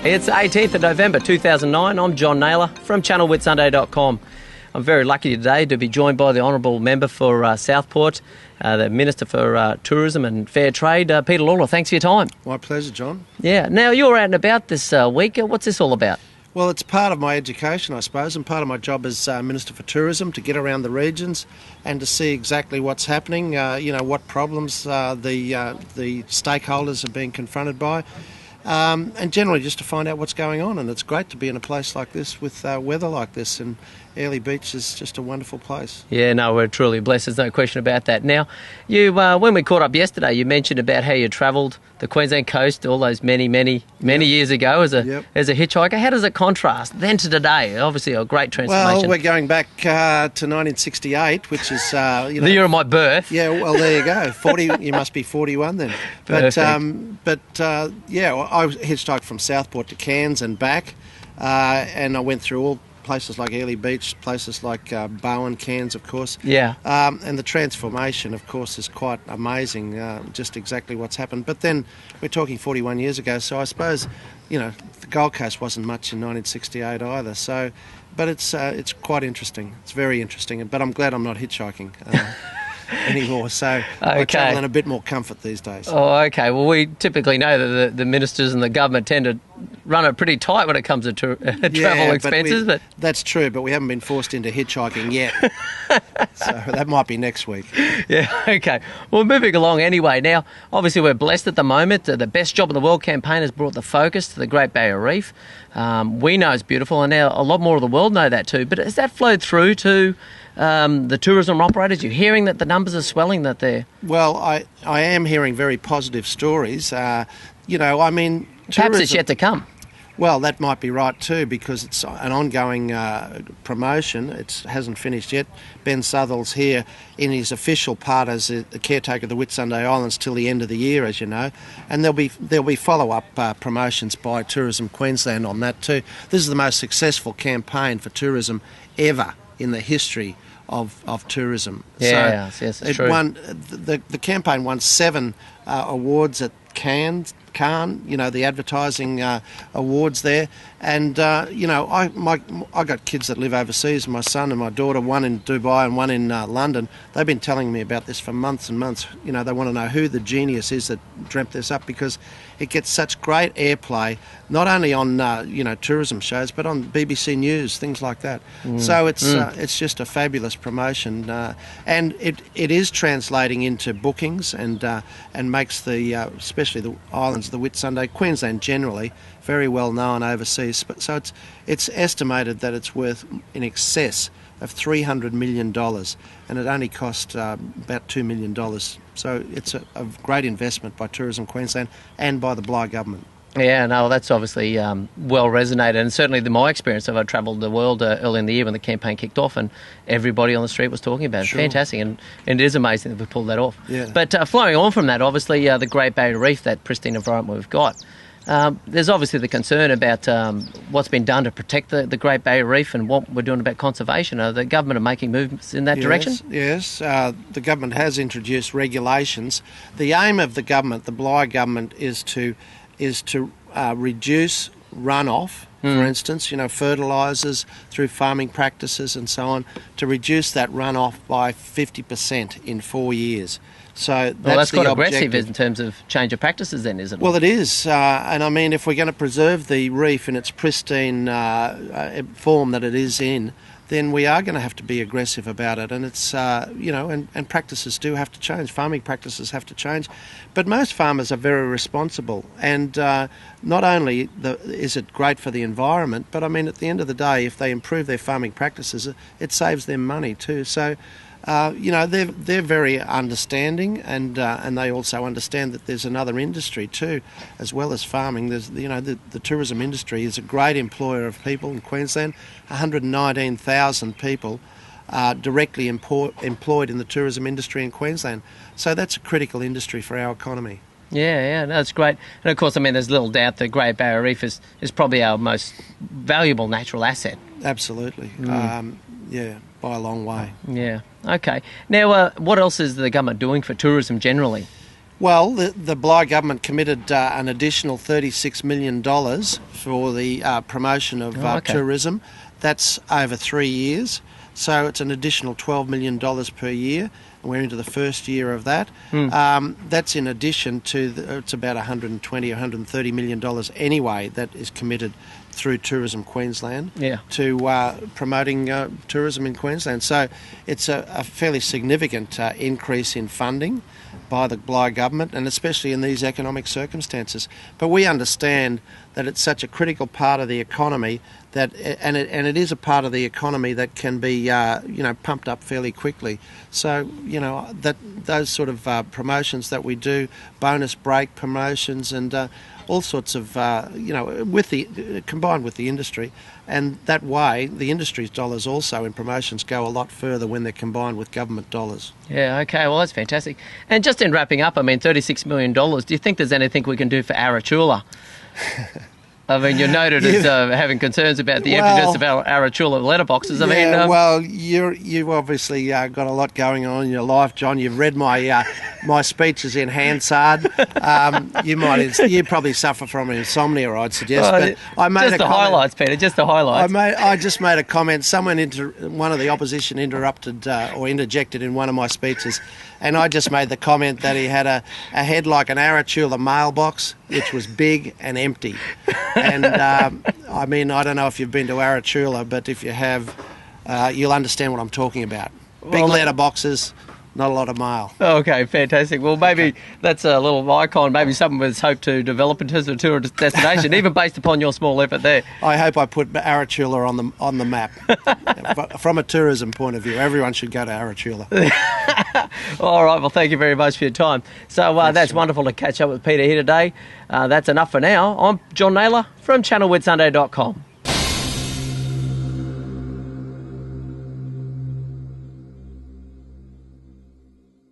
It's 18th of November 2009. I'm John Naylor from channelwhitsunday.com. I'm very lucky today to be joined by the Honourable Member for Southport, the Minister for Tourism and Fair Trade, Peter Lalor. Thanks for your time. My pleasure, John. Yeah. Now, you're out and about this week. What's this all about? Well, it's part of my education, I suppose, and part of my job as Minister for Tourism to get around the regions and to see exactly what's happening, what problems the stakeholders are being confronted by. And generally just to find out what's going on. And it's great to be in a place like this with weather like this, and Airlie Beach is just a wonderful place. Yeah, no, we're truly blessed. There's no question about that. Now, you when we caught up yesterday, you mentioned about how you travelled the Queensland coast all those many years ago as a hitchhiker. How does it contrast then to today? Obviously a great transformation. Well, we're going back to 1968, which is... the year of my birth. Yeah, well, there you go. 40. You must be 41 then. But I hitchhiked from Southport to Cairns and back, and I went through all places like Airlie Beach, places like Bowen, Cairns, of course. Yeah. And the transformation, of course, is quite amazing, just exactly what's happened. But then we're talking 41 years ago, so I suppose, the Gold Coast wasn't much in 1968 either. So, but it's quite interesting. It's very interesting. But I'm glad I'm not hitchhiking anymore, so I travel in a bit more comfort these days. Oh, okay. Well, we typically know that the ministers and the government tend to run it pretty tight when it comes to travel expenses. But that's true, but we haven't been forced into hitchhiking yet. So that might be next week. Yeah, okay. Well, moving along anyway. Now, obviously we're blessed at the moment. The Best Job in the World campaign has brought the focus to the Great Barrier Reef. We know it's beautiful, and now a lot more of the world know that too. But has that flowed through to the tourism operators? You're hearing that the numbers are swelling, that they're... Well, I am hearing very positive stories. Perhaps it's yet to come. Well, that might be right too, because it's an ongoing promotion. It hasn't finished yet. Ben Southall's here in his official part as the caretaker of the Whitsunday Islands till the end of the year, as you know, and there'll be follow-up promotions by Tourism Queensland on that too. This is the most successful campaign for tourism ever in the history of tourism. Yeah, so yes, it's true. The campaign won 7 awards at Cannes, the advertising awards there. And, I got kids that live overseas, my son and my daughter, one in Dubai and one in London. They've been telling me about this for months and months. They want to know who the genius is that dreamt this up, because it gets such great airplay, not only on, tourism shows, but on BBC News, things like that. So it's just a fabulous promotion. And it is translating into bookings and makes especially the islands, the Whitsunday, Queensland generally, very well known overseas. So it's estimated that it's worth in excess of $300 million, and it only cost about $2 million. So it's a great investment by Tourism Queensland and by the Bligh government. Yeah, no, that's obviously well resonated, and certainly my experience I travelled the world early in the year when the campaign kicked off, and everybody on the street was talking about it. Sure. Fantastic, and it is amazing that we pulled that off. Yeah. But flowing on from that, obviously the Great Barrier Reef, that pristine environment we've got, there's obviously the concern about what's been done to protect the Great Barrier Reef and what we're doing about conservation. Are the government making movements in that direction? Yes. The government has introduced regulations. The aim of the government, the Bligh government, is to reduce runoff, for instance, fertilisers through farming practices and so on, to reduce that runoff by 50% in 4 years. So that's quite aggressive in terms of change of practices then, isn't it? Well, it is. And I mean, if we're going to preserve the reef in its pristine form that it is in, then we are going to have to be aggressive about it. And it's, and practices do have to change. Farming practices have to change. But most farmers are very responsible. And not only is it great for the environment, but I mean, at the end of the day, if they improve their farming practices, it saves them money too. So, they're very understanding, and they also understand that there's another industry too, as well as farming. There's the tourism industry is a great employer of people in Queensland. 119,000 people are directly employed in the tourism industry in Queensland. So that's a critical industry for our economy. Yeah, that's great. And of course, I mean, there's little doubt the Great Barrier Reef is probably our most valuable natural asset. Absolutely. By a long way. Yeah. Okay. Now, what else is the government doing for tourism generally? Well, the Bligh government committed an additional $36 million for the promotion of tourism. That's over 3 years. So it's an additional $12 million per year. We're into the first year of that. That's in addition to, it's about $120 or $130 million anyway that is committed through Tourism Queensland to promoting tourism in Queensland. So it's a fairly significant increase in funding by the Bligh government, and especially in these economic circumstances. But we understand that it's such a critical part of the economy that, and it is a part of the economy that can be, pumped up fairly quickly. So, that those sort of promotions that we do, bonus break promotions, and all sorts of, combined with the industry, and that way the industry's dollars also in promotions go a lot further when they're combined with government dollars. Yeah, okay, well that's fantastic. And just in wrapping up, I mean, $36 million, do you think there's anything we can do for Arachula? I mean, you're noted as having concerns about the emptiness of our Arachula letterboxes. You've obviously got a lot going on in your life, John. You've read my speeches in Hansard. You probably suffer from insomnia, I'd suggest. But I made just the highlights, Peter. Just the highlights. I just made a comment. One of the opposition interrupted or interjected in one of my speeches, and I just made the comment that he had a head like an Arachula mailbox, which was big and empty. And I mean, I don't know if you've been to Arachula, but if you have, you'll understand what I'm talking about. Big letterboxes, not a lot of mail. Okay, fantastic. Well, maybe that's a little icon, maybe something was hoped to develop in terms of a tourist destination, even based upon your small effort there. I hope I put Arachula on the map. From a tourism point of view, everyone should go to Arachula. All right, well, thank you very much for your time. So that's wonderful to catch up with Peter here today. That's enough for now. I'm John Naylor from channelwithsunday.com.